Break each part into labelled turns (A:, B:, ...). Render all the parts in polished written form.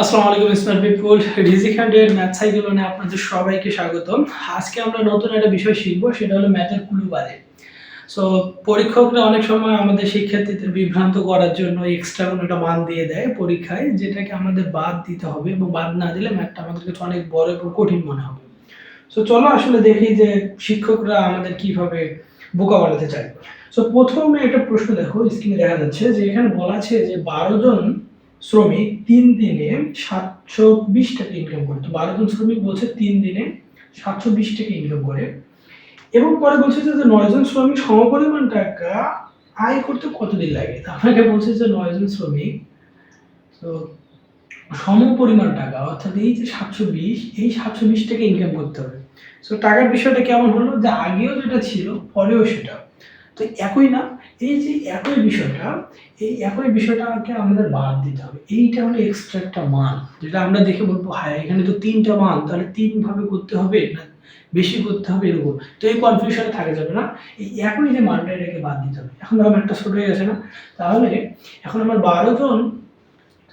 A: আসসালামু আলাইকুম smart people, রিজিক হ্যান্ডের ম্যাথ সাইকেলনে আপনাদের সবাইকে স্বাগতম। আজকে আমরা নতুন একটা বিষয় শিখবো, সেটা হলো ম্যাথের ক্লু বারে। সো পরীক্ষকরা অনেক সময় আমাদের শিক্ষার্থীদের বিভ্রান্ত করার জন্য এক্সট্রা কোনো একটা মান দিয়ে দেয় পরীক্ষায়, যেটাকে আমাদের বাদ দিতে হবে এবং বাদ না দিলে ম্যাথটা আমাদের কাছে অনেক বড় এবং কঠিন মনে হবে। সো চলো আসলে দেখি যে শিক্ষকরা আমাদের কিভাবে বোকা বানাতে চায়। সো প্রথমে একটা প্রশ্ন দেখো, স্ক্রিনে দেখা যাচ্ছে যে এখানে বলা আছে যে 12 জন শ্রমিক 3 দিনে 720 টাকা ইনকাম করে। তো 12 জন শ্রমিক বলছে 3 দিনে 720 টাকা ইনকাম করে, এবং পরে বলছে যে 9 জন শ্রমিক সমপরিমাণ টাকা আয় করতে কতদিন লাগে। আপনাকে বলছে যে 9 জন শ্রমিক তো সমপরিমাণ টাকা, অর্থাৎ এই যে 720, এই 720 টাকা ইনকাম করতে হবে। সো টাকার বিষয়টা কেমন হলো, যে আগেও যেটা ছিল পরেও সেটা তো একই না। এই যে একই বিষয়টা, এই একই বিষয়টাকে আমাদের বাদ দিতে হবে। এইটা হলো এক্সট্রা একটা মান, যেটা আমরা দেখে বলবো হ্যাঁ এখানে তো 3টা মান, তাহলে 3 ভাবে করতে হবে না বেশি করতে হবে, এরকম। তো এই কনফিউশনে থাকা যাবে না। এই একই যে মানটা, এটাকে বাদ দিতে হবে। এখন ধরো একটা ছোট হয়ে গেছে না, তাহলে এখন আমার 12 জন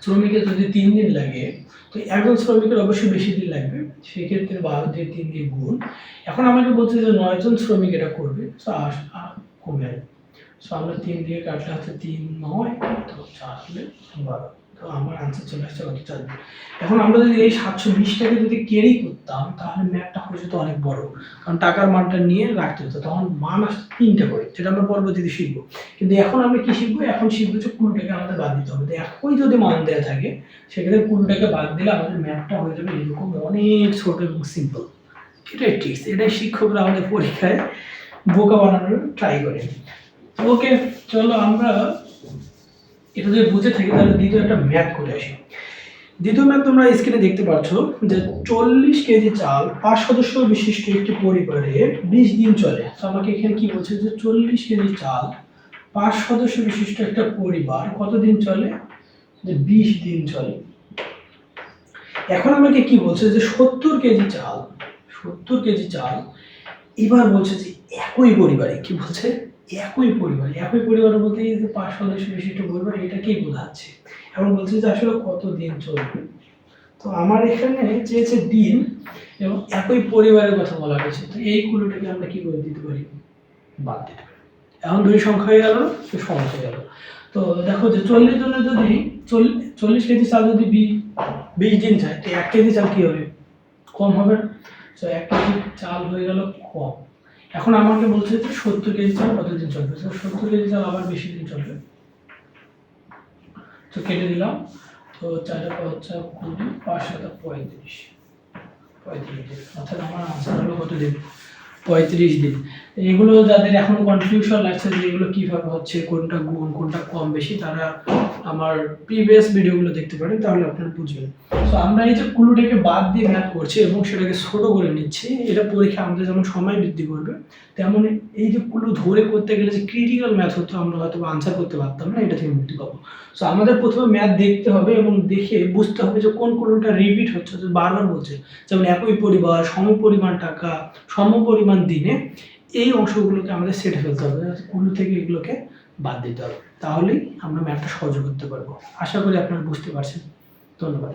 A: শ্রমিকের যদি 3 দিন লাগে, তো একজন শ্রমিকের অবশ্যই বেশি দিন লাগবে, সেক্ষেত্রে 12 দিয়ে 3 দিয়ে গুণ। এখন আমাকে বলছে যে 9 জন শ্রমিক এটা করবে, সো কমে আসবে। সো আমরা 3 দিয়ে কাটলে হচ্ছে 3 9, তো 4 হলে 12। তো আমার আনসার চলে আসছে কত, 4 দিন। এখন আমরা যদি এই 720 টাকে যদি ক্যারি করতাম, তাহলে ম্যাথটা হয়ে যেত অনেক বড়, কারণ টাকার মানটা নিয়ে রাখতে হতো, তখন মান আসতো 3টা করে, যেটা আমরা পরবর্তীতে শিখবো। কিন্তু এখন আমরা কি শিখবো, এখন শিখবো যে কোনটাকে আমাদের বাদ দিতে হবে। তো একই যদি মান দেওয়া থাকে, সেক্ষেত্রে কোনটাকে বাদ দিলে আমাদের ম্যাথটা হয়ে যাবে এরকম অনেক ছোট এবং সিম্পল। এটাই ট্রিক্স, এটাই শিক্ষকরা আমাদের পরীক্ষায় বোকা বানানোর ট্রাই করে। ওকে, চলো আমরা এটা যদি বুঝে থাকি, তাহলে দ্বিতীয় একটা ম্যাথ করে আসি। দ্বিতীয় ম্যাথ তোমরা স্ক্রিনে দেখতে পাচ্ছ যে 40 কেজি চাল 5 সদস্য বিশিষ্ট একটি পরিবারে 20 দিন চলে। তো আমাকে এখানে কি বলছে, যে 40 কেজি চাল 5 সদস্য বিশিষ্ট একটা পরিবার কতদিন চলে, যে 20 দিন চলে। এখন আমাকে কি বলছে, যে 70 কেজি চাল, 70 কেজি চাল এবার বলছে যে একই পরিবারে, কি বলছে, একই পরিবারে। একই পরিবার বলতে এই যে 5 সদস্য বিশিষ্ট পরিবার, এটাকেই বোঝাচ্ছে। এবং বলছে যে আসলে কত দিন চলবে। তো আমার এখানে চেয়েছে দিন এবং একই পরিবারের কথা বলা হয়েছে, তো এই কুলোটাকে আমরা কি করে দিতে পারি, বাদ দিতে পারি। এখন দুই সংখ্যা হয়ে গেল, তো সহজ হয়ে গেল। তো দেখো যে 40 জনের যদি 40 কেজি চাল যদি 20 দিন চায়, তো 1 কেজি চাল কি হবে, কম হবে। তো 1 কেজি চাল হয়ে গেল কম। এখন আমাকে বলছে যে 70 কেজি চাল কতদিন চলবে, তো 70 কেজি চাল আবার বেশি দিন চলবে। তো কেটে দিলাম, তো 4 হচ্ছে 20, 5 35, 35 দিন, অর্থাৎ আমার আনসার হলো কত দিন, 35 দিন। এগুলো যাদের এখন কনফিউশন লাগছে যে এগুলো কিভাবে হচ্ছে, কোনটা গুণ কোনটা কম বেশি, তারা আমার প্রিভিয়াস ভিডিওগুলো দেখতে পারেন, তাহলে আপনারা বুঝবেন। সো আমরা এই যে কুলুটাকে বাদ দিয়ে ম্যাথ করছি এবং সেটাকে ছোট করে নিচ্ছি, এটা পরীক্ষা আমাদের যেমন সময় বৃদ্ধি করবে, তেমন এই যে কুলু ধরে করতে গেলে যে ক্রিটিক্যাল ম্যাথ হতো, আমরা হয়তো আনসার করতে পারতাম না, এটা থেকে মুক্তি পাবো। সো আমাদের প্রথমে ম্যাথ দেখতে হবে এবং দেখে বুঝতে হবে যে কোন কুলুটা রিপিট হচ্ছে, বারবার বলছে, যেমন একই পরিবার, সমপরিমাণ টাকা, সমপরিমাণ দিনে, এই অংশগুলোকে আমাদের সেটে ফেলতে হবে, কুলু থেকে এগুলোকে বাদ দিতে হবে। তাহলেই আমরা ম্যাথটা সহজ করতে পারবো। আশা করি আপনারা বুঝতে পারছেন। ধন্যবাদ।